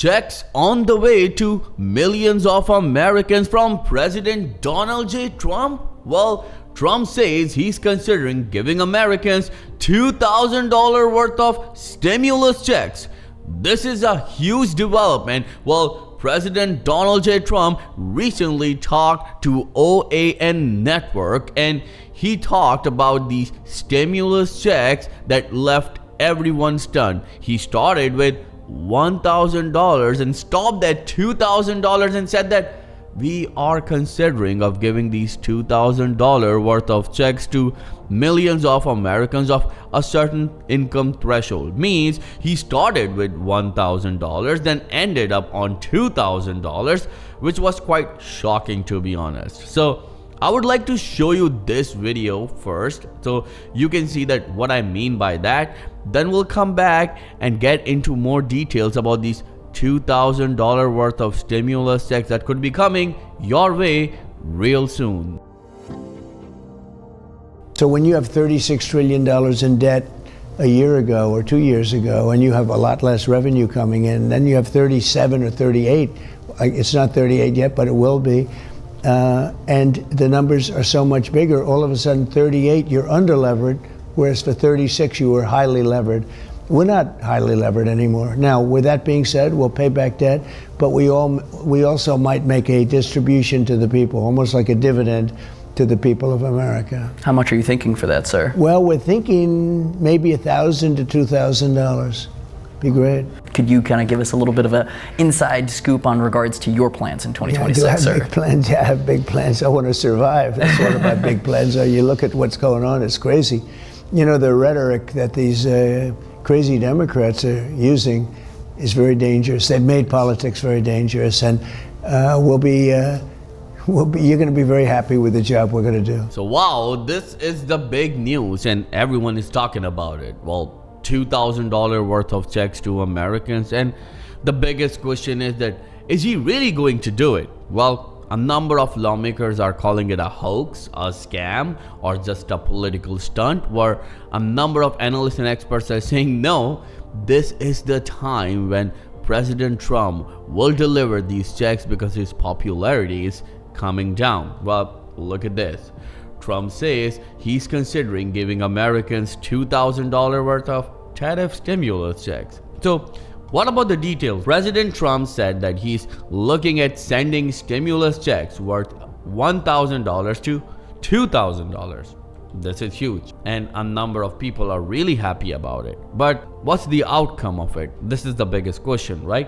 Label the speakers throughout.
Speaker 1: checks on the way to millions of Americans from President Donald J. Trump? Well, Trump says he's considering giving Americans $2,000 worth of stimulus checks. This is a huge development. Well, President Donald J. Trump recently talked to OAN Network, and he talked about these stimulus checks that left everyone stunned. He started with $1,000 and stopped at $2,000 and said that we are considering of giving these $2,000 worth of checks to millions of Americans of a certain income threshold. Means he started with $1,000, then ended up on $2,000, which was quite shocking, to be honest. So I would like to show you this video first so you can see that what I mean by that. Then we'll come back and get into more details about these $2,000 worth of stimulus checks that could be coming your way real soon.
Speaker 2: So when you have $36 trillion in debt a year ago or 2 years ago, and you have a lot less revenue coming in, then you have 37 or 38. It's not 38 yet, but it will be. And the numbers are so much bigger. All of a sudden, 38, you're under levered, whereas for 36, you were highly levered. We're not highly levered anymore. Now, with that being said, we'll pay back debt, but we also might make a distribution to the people, almost like a dividend to the people of America.
Speaker 3: How much are you thinking for that, sir?
Speaker 2: Well, we're thinking maybe $1,000 to $2,000. Be great.
Speaker 3: Could you kind of give us a little bit of an inside scoop on regards to your plans in 2026,
Speaker 2: sir?
Speaker 3: Big
Speaker 2: plans. Yeah, I have big plans. I want to survive. That's one of my big plans. You look at what's going on, it's crazy. You know, the rhetoric that these crazy Democrats are using is very dangerous. They've made politics very dangerous, and you're going to be very happy with the job we're going to do.
Speaker 1: So wow, this is the big news and everyone is talking about it. Well, $2,000 worth of checks to Americans, and the biggest question is that, is he really going to do it? Well, a number of lawmakers are calling it a hoax, a scam, or just a political stunt, where a number of analysts and experts are saying no, this is the time when President Trump will deliver these checks because his popularity is coming down. Well, look at this. Trump says he's considering giving Americans $2,000 worth of tariff stimulus checks. So what about the details? President Trump said that he's looking at sending stimulus checks worth $1,000 to $2,000. This is huge, and a number of people are really happy about it. But what's the outcome of it? This is the biggest question, right?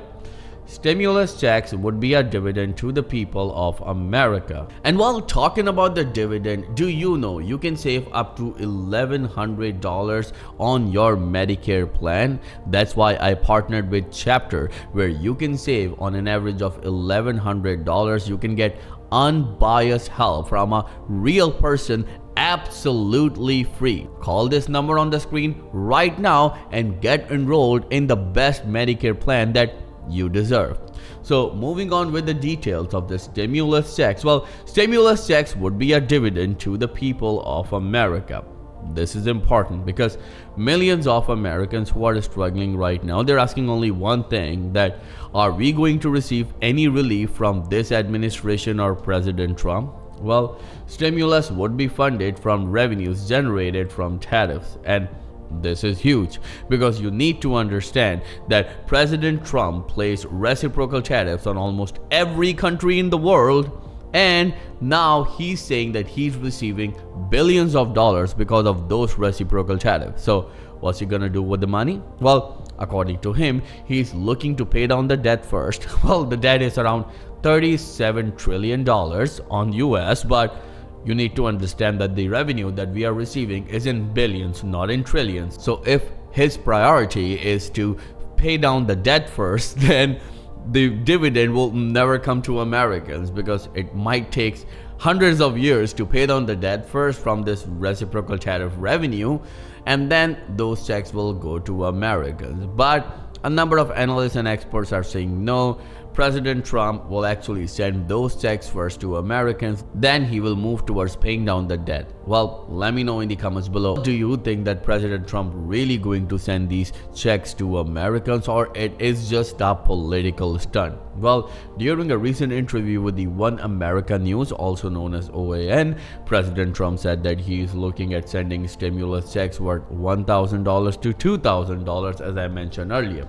Speaker 1: Stimulus checks would be a dividend to the people of America. And while talking about the dividend, do you know you can save up to $1,100 on your Medicare plan? That's why I partnered with Chapter, where you can save on an average of $1,100. You can get unbiased help from a real person absolutely free. Call this number on the screen right now and get enrolled in the best Medicare plan that you deserve. So moving on with the details of the stimulus checks. Well, stimulus checks would be a dividend to the people of America. This is important because millions of Americans who are struggling right now, they're asking only one thing, that are we going to receive any relief from this administration or President Trump? Well, stimulus would be funded from revenues generated from tariffs, and this is huge because you need to understand that President Trump placed reciprocal tariffs on almost every country in the world, and now he's saying that he's receiving billions of dollars because of those reciprocal tariffs. So what's he gonna do with the money? Well, according to him, he's looking to pay down the debt first. Well, the debt is around $37 trillion on US, but you need to understand that the revenue that we are receiving is in billions, not in trillions. So if his priority is to pay down the debt first, then the dividend will never come to Americans, because it might take hundreds of years to pay down the debt first from this reciprocal tariff revenue, and then those checks will go to Americans. But a number of analysts and experts are saying no, President Trump will actually send those checks first to Americans, then he will move towards paying down the debt. Well, let me know in the comments below. Do you think that President Trump really going to send these checks to Americans, or it is just a political stunt? Well, during a recent interview with the One America News, also known as OAN, President Trump said that he is looking at sending stimulus checks worth $1,000 to $2,000, as I mentioned earlier.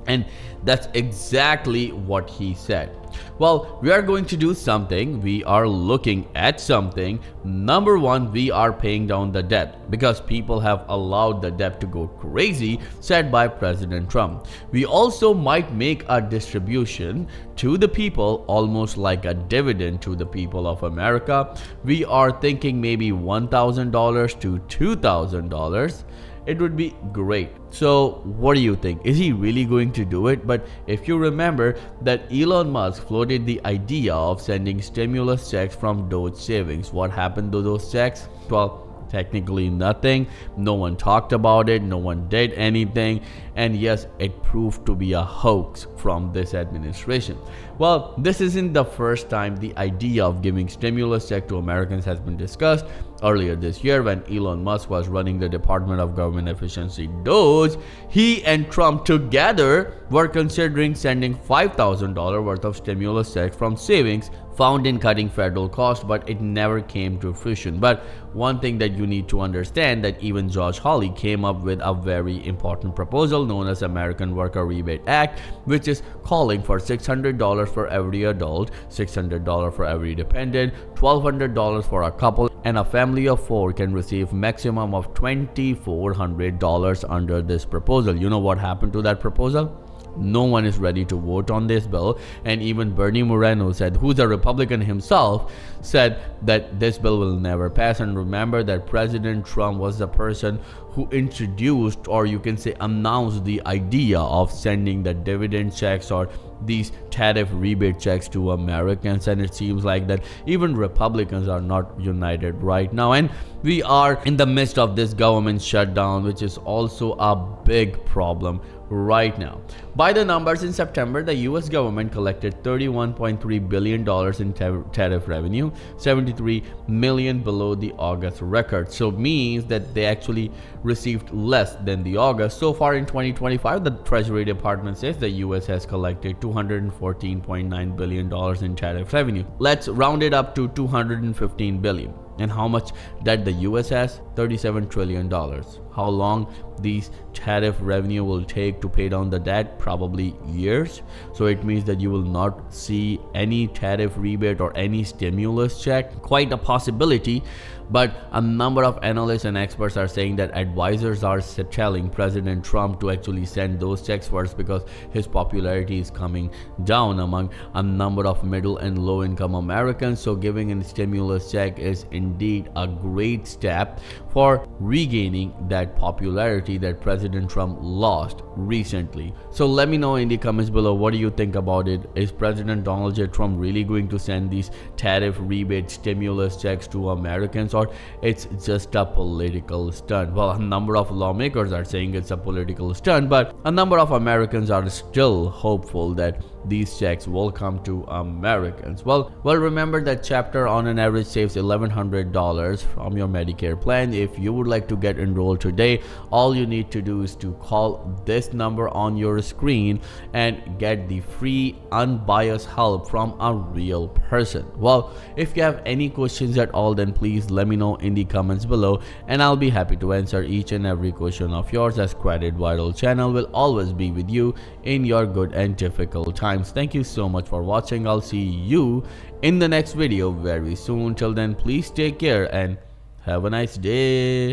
Speaker 1: And that's exactly what he said. Well, we are going to do something. We are looking at something. Number one, we are paying down the debt because people have allowed the debt to go crazy, said by President Trump. We also might make a distribution to the people, almost like a dividend to the people of America. We are thinking maybe $1,000 to $2,000. It would be great. So what do you think? Is he really going to do it? But if you remember that Elon Musk floated the idea of sending stimulus checks from Doge savings, what happened to those checks? Well, technically nothing. No one talked about it, no one did anything, and yes, it proved to be a hoax from this administration. Well, this isn't the first time the idea of giving stimulus check to Americans has been discussed. Earlier this year, when Elon Musk was running the Department of Government Efficiency Doge, he and Trump together were considering sending $5,000 worth of stimulus checks from savings found in cutting federal costs, but it never came to fruition. But one thing that you need to understand, that even Josh Hawley came up with a very important proposal known as American Worker Rebate Act, which is calling for $600 for every adult, $600 for every dependent, $1,200 for a couple, and a family of four can receive maximum of $2,400 under this proposal. You know what happened to that proposal? No one is ready to vote on this bill, and even Bernie Moreno said, who's a Republican himself, said that this bill will never pass. And remember that President Trump was the person who introduced, or you can say announced, the idea of sending the dividend checks or these tariff rebate checks to Americans, and it seems like that even Republicans are not united right now, and we are in the midst of this government shutdown, which is also a big problem right now. By the numbers, in September, the US government collected $31.3 billion in tariff revenue, 73 million below the August record. So means that they actually received less than the August. So far in 2025, the Treasury Department says the US has collected $214.9 billion in tariff revenue. Let's round it up to $215 billion. And how much debt the US has? $37 trillion. How long these tariff revenue will take to pay down the debt? Probably years. So it means that you will not see any tariff rebate or any stimulus check. Quite a possibility. But a number of analysts and experts are saying that advisors are telling President Trump to actually send those checks first because his popularity is coming down among a number of middle and low income Americans. So giving a stimulus check is indeed a great step for regaining that popularity that President Trump lost recently. So let me know in the comments below, what do you think about it? Is President Donald J. Trump really going to send these tariff rebate stimulus checks to Americans, or it's just a political stunt? Well, a number of lawmakers are saying it's a political stunt, but a number of Americans are still hopeful that these checks will come to Americans. Well, remember that chapter on an average saves $1,100 from your Medicare plan. If you would like to get enrolled today, all you need to do is to call this number on your screen and get the free unbiased help from a real person. Well, if you have any questions at all, then please let me know in the comments below, and I'll be happy to answer each and every question of yours, as Credit Vital channel will always be with you in your good and difficult times. Thank you so much for watching. I'll see you in the next video very soon. Till then, please take care and have a nice day.